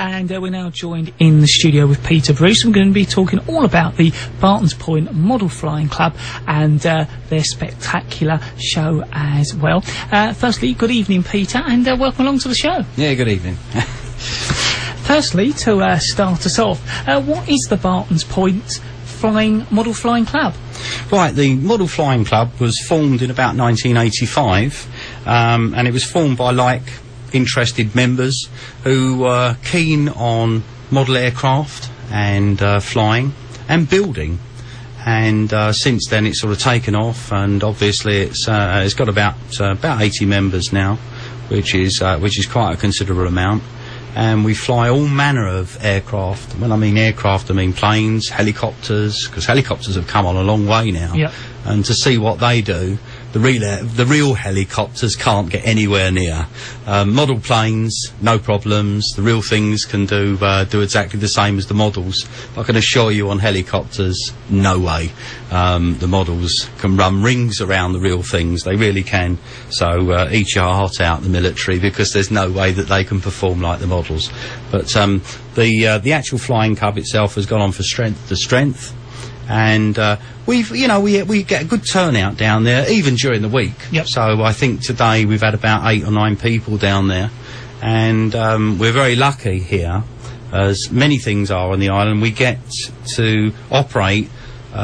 And we're now joined in the studio with Peter Bruce. We're going to be talking all about the Barton's Point Model Flying Club and their spectacular show as well. Firstly, good evening, Peter, and welcome along to the show. Yeah, good evening. Firstly, to start us off, what is the Barton's Point Model Flying Club? Right, the Model Flying Club was formed in about 1985, and it was formed by interested members who were keen on model aircraft and flying and building. And since then it's sort of taken off, and obviously it's got about 80 members now, which is quite a considerable amount. And we fly all manner of aircraft. When I mean aircraft, I mean planes, helicopters, because helicopters have come on a long way now. Yep. And to see what they do, the real helicopters can't get anywhere near. Model planes, no problems. The real things can do exactly the same as the models. I can assure you, on helicopters, no way. The models can run rings around the real things. They really can. So eat your heart out, the military, because there's no way that they can perform like the models. But the actual flying club itself has gone on from strength to strength. And we get a good turnout down there, even during the week. Yep. So I think today we've had about 8 or 9 people down there, and we're very lucky here, as many things are on the island. We get to operate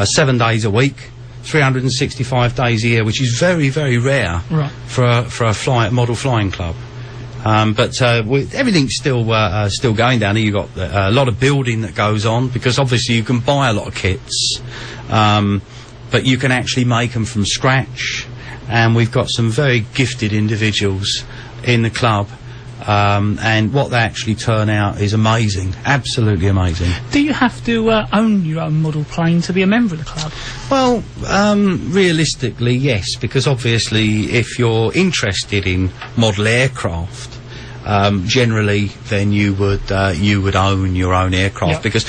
7 days a week, 365 days a year, which is very, very rare. Right. for a model flying club. But everything's still going down here. You've got a lot of building that goes on, because obviously you can buy a lot of kits, but you can actually make them from scratch. And we've got some very gifted individuals in the club, and what they actually turn out is amazing, absolutely amazing. Do you have to own your own model plane to be a member of the club? Well, realistically, yes, because obviously if you're interested in model aircraft, generally then you would own your own aircraft. Yep. Because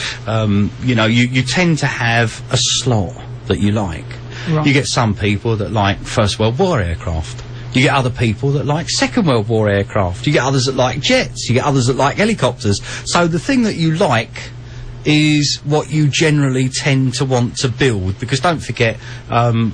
you tend to have a slot that you like. Right. You get some people that like First World War aircraft. You get other people that like Second World War aircraft. You get others that like jets. You get others that like helicopters. So the thing that you like is what you generally tend to want to build, because don't forget,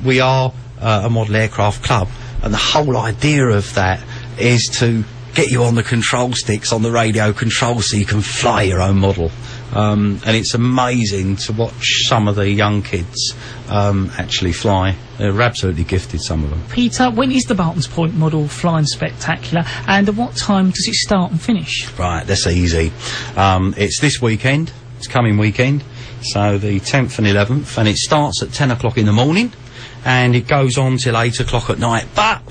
we are a model aircraft club, and the whole idea of that is to get you on the control sticks on the radio control so you can fly your own model. And it's amazing to watch some of the young kids actually fly. They're absolutely gifted, some of them. Peter, when is the Barton's Point Model Flying Spectacular, and at what time does it start and finish? Right, that's easy. It's this weekend. It's coming weekend, so the 10th and 11th, and it starts at 10 o'clock in the morning, and it goes on till 8 o'clock at night. But,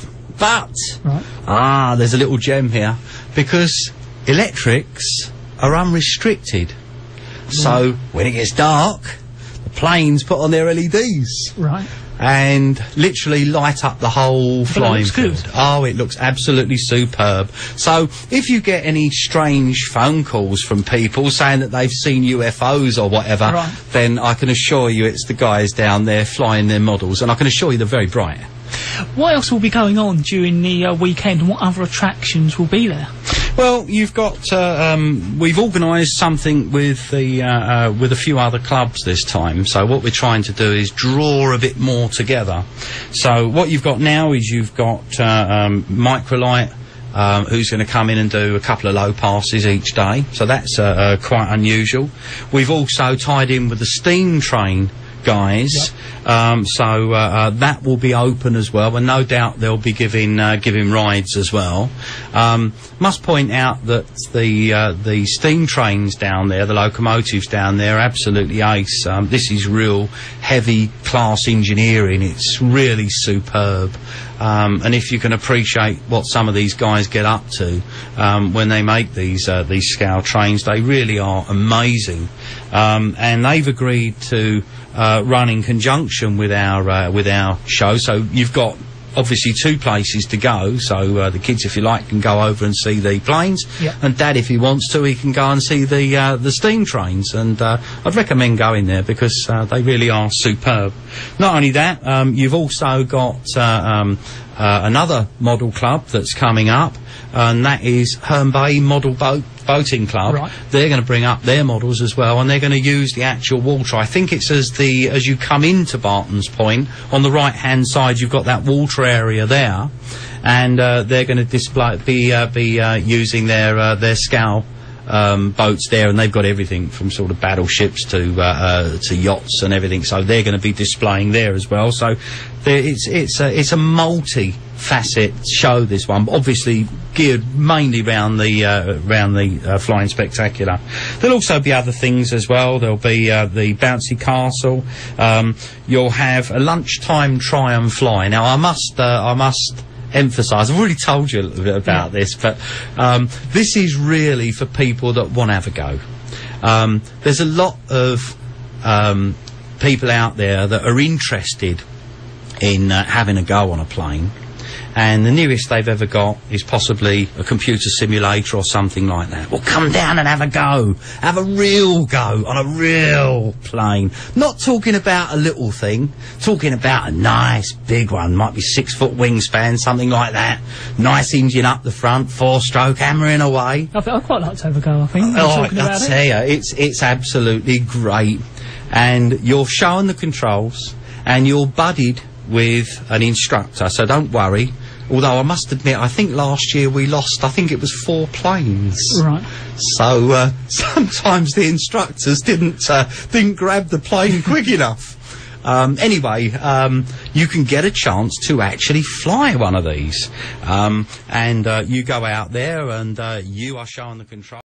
right. There's a little gem here, because electrics are unrestricted. So when it gets dark, the planes put on their LEDs. Right. And literally light up the whole flying field. Good. Oh, it looks absolutely superb. So if you get any strange phone calls from people saying that they've seen UFOs or whatever, right, then I can assure you it's the guys down there flying their models, and I can assure you they're very bright. What else will be going on during the weekend, and what other attractions will be there? Well, you've got, we've organised something with a few other clubs this time. So what we're trying to do is draw a bit more together. So what you've got now is you've got Microlight, who's going to come in and do a couple of low passes each day. So that's quite unusual. We've also tied in with the steam train guys. Yep. So that will be open as well, and no doubt they'll be giving rides as well. Must point out that the steam trains down there, the locomotives down there, are absolutely ace. This is real heavy class engineering. It's really superb. And if you can appreciate what some of these guys get up to when they make these scale trains, they really are amazing. And they've agreed to run in conjunction with our show. So you've got obviously 2 places to go. So the kids, if you like, can go over and see the planes. Yep. And Dad, if he wants to, he can go and see the steam trains. And I'd recommend going there, because they really are superb. Not only that, you've also got another model club that's coming up, and that is Herne Bay Model Boat Boating Club. Right. They're going to bring up their models as well, and they're going to use the actual water. I think it's as you come into Barton's Point, on the right-hand side, you've got that water area there, and they're going to be using their scow boats there, and they've got everything from sort of battleships to yachts and everything. So they're going to be displaying there as well. So it's a multi-facet show, this one, obviously geared mainly round the Flying Spectacular. There'll also be other things as well. There'll be the bouncy castle. You'll have a lunchtime try and fly. Now I must emphasise, I've already told you a little bit about this, but this is really for people that want to have a go. There's a lot of people out there that are interested in having a go on a plane, and the nearest they've ever got is possibly a computer simulator or something like that. Well, come down and have a go. Have a real go on a real plane. Not talking about a little thing, talking about a nice big one. Might be 6-foot wingspan, something like that. Nice engine up the front, 4-stroke, hammering away. I'd quite like to have a go, I think. I tell you, it's absolutely great. And you're showing the controls, and you're buddied with an instructor, so don't worry. Although I must admit, I think last year we lost, I think it was 4 planes. Right. So sometimes the instructors didn't grab the plane quick enough. Anyway, you can get a chance to actually fly one of these. And you go out there and you are showing the control.